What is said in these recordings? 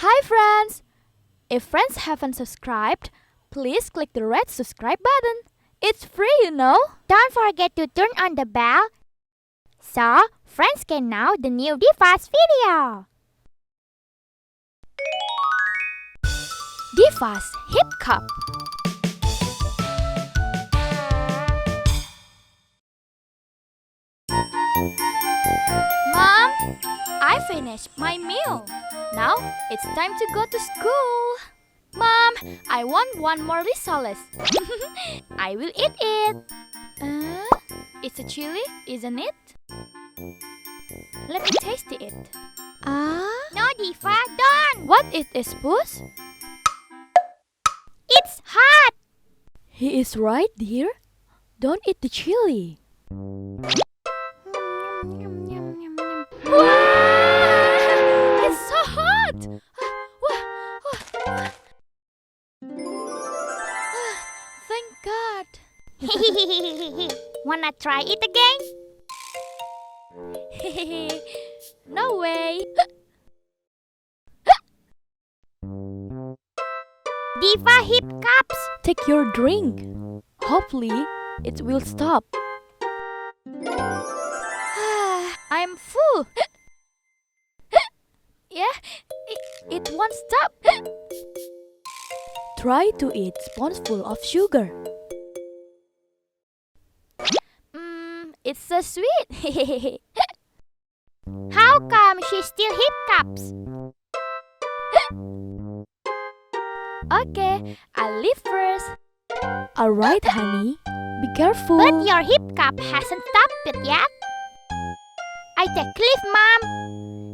Hi friends! If friends haven't subscribed, please click the red subscribe button. It's free, you know. Don't forget to turn on the bell so friends can know the new Diva's video. Diva's Hiccup. Mom, I finished my meal. Now it's time to go to school. Mom, I want one more risoles. I will eat it. It's a chili, isn't it? Let me taste it. No, Diva, don't. What it is, Puss? It's hot. He is right, dear. Don't eat the chili. Wow! It's so hot! Thank God. Wanna try it again? No way. Diva Hiccups. Take your drink. Hopefully, it will stop. I'm full. Yeah, it won't stop. Try to eat spoonful of sugar. It's so sweet. How come she still hiccups? Okay, I'll leave first. Alright, honey. Be careful. But your hiccup hasn't stopped it yet. I take leave, Mom.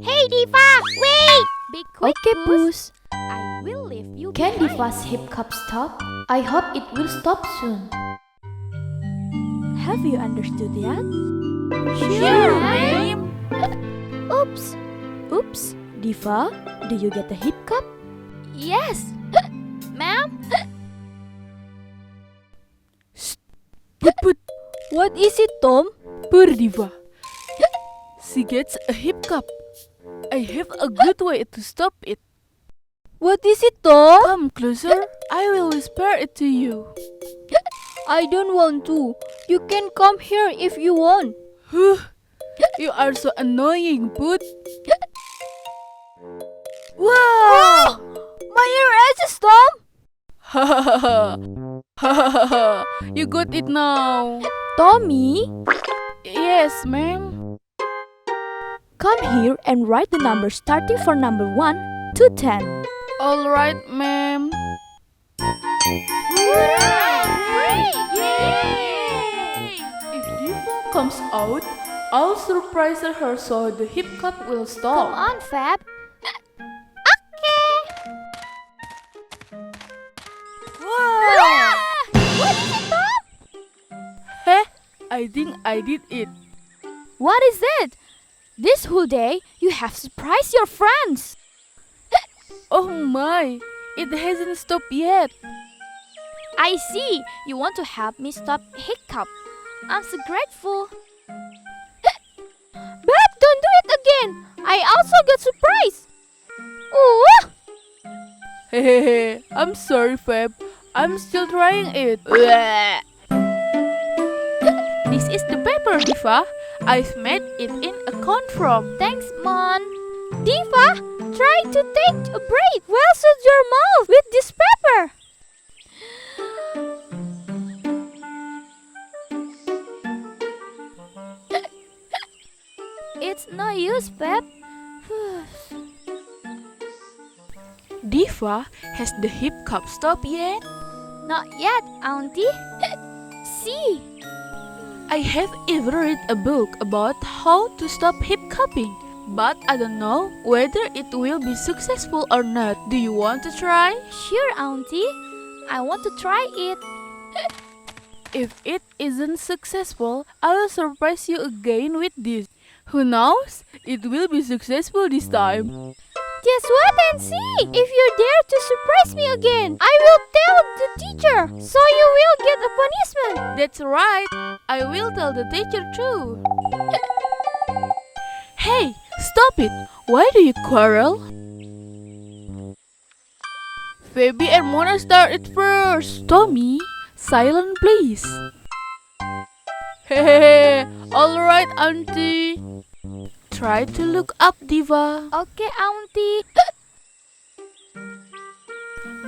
Hey, Diva, wait! Be quick, Okay, Puss. I will leave you Can behind. Diva's hiccup stop? I hope it will stop soon. Have you understood yet? Sure, ma'am. Oops. Oops. Diva, do you get the hiccup? Yes. Ma'am? Put. What is it, Tom? Poor Diva. She gets a hiccup. I have a good way to stop it. What is it, Tom? Come closer. I will whisper it to you. I don't want to. You can come here if you want. You are so annoying, Put. Wow! My ear edges, Tom! Ha ha ha ha. You got it now. Tommy, Yes, ma'am. come here and write the numbers starting from number 1 to 10. All right, ma'am. If Diva comes out, I'll surprise her so the hiccup will Come stop. on, Fab. Wow! What is it, Tom? Heh, I think I did it. What is it? This whole day, you have surprised your friends. Oh my, it hasn't stopped yet. I see. You want to help me stop hiccup. I'm so grateful. But don't do it again. I also got surprised. Ooh. Hehehe, I'm sorry, Feb. I'm still trying it. This is the paper, Diva. I've made it in a cone from. Thanks, Mon. Diva, try to take a break. Well, suit your mouth with this pepper. It's no use, Pep. Diva, has the hiccup stopped yet? Not yet, Auntie. See. I have even read a book about how to stop hiccuping, but I don't know whether it will be successful or not. Do you want to try? Sure, Auntie. I want to try it. If it isn't successful, I will surprise you again with this. Who knows? It will be successful this time. Just wait and see. If you dare to surprise me again, I will tell the teacher, so you will get a punishment. That's right. I will tell the teacher too. Hey, stop it. Why do you quarrel? Febi and Mona start it first. Tommy, silent please. Hehehe, alright auntie. Try to look up, Diva. Okay, Auntie.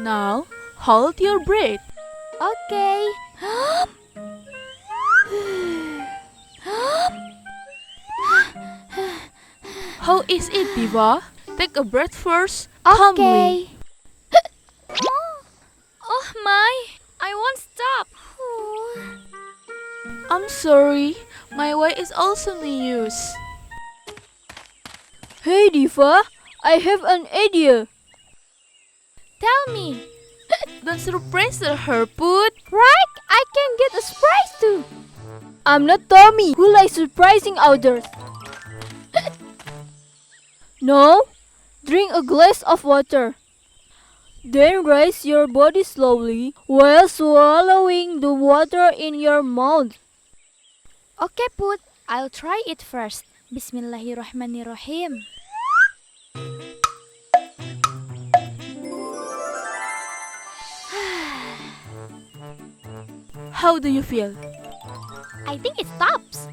Now, hold your breath. Okay. How is it, Diva? Take a breath first. Calmly. Okay. Oh my, I won't stop. I'm sorry, my way is also no use. Hey Diva, I have an idea. Tell me. Don't surprise her, Put. Right? I can get a surprise too. I'm not Tommy who likes surprising others. No, drink a glass of water. Then raise your body slowly while swallowing the water in your mouth. Okay, Put. I'll try it first. Bismillahirrahmanirrahim. How do you feel? I think it stops.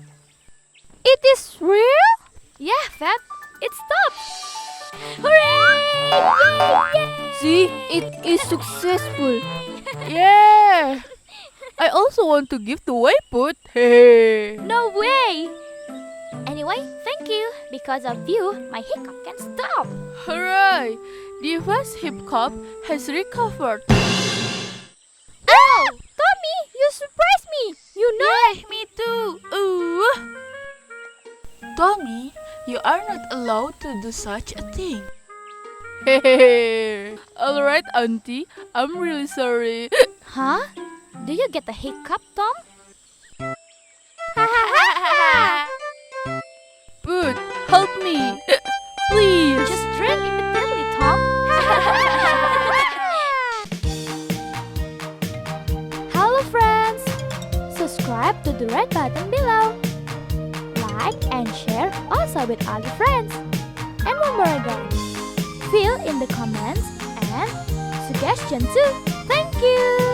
It is real? Yeah, Fat. It stopped. Hooray! Yay! See, it is successful. Yeah! I also want to give the way, Put. Hey! No way! Anyway, thank you. Because of you, my hiccup can stop. Hooray! Diva's hiccup has recovered. Oh! Tommy, you surprised me. You know? Yeah, me too. Ooh. Tommy, you are not allowed to do such a thing. Hey, alright, Auntie. I'm really sorry. Huh? Do you get a hiccup, Tom? Put, help me. Please. Just drink immediately, Tom. Hello, friends. Subscribe to the red button below. Like and share also with all your friends. And one more again. Fill in the comments and suggestions too. Thank you.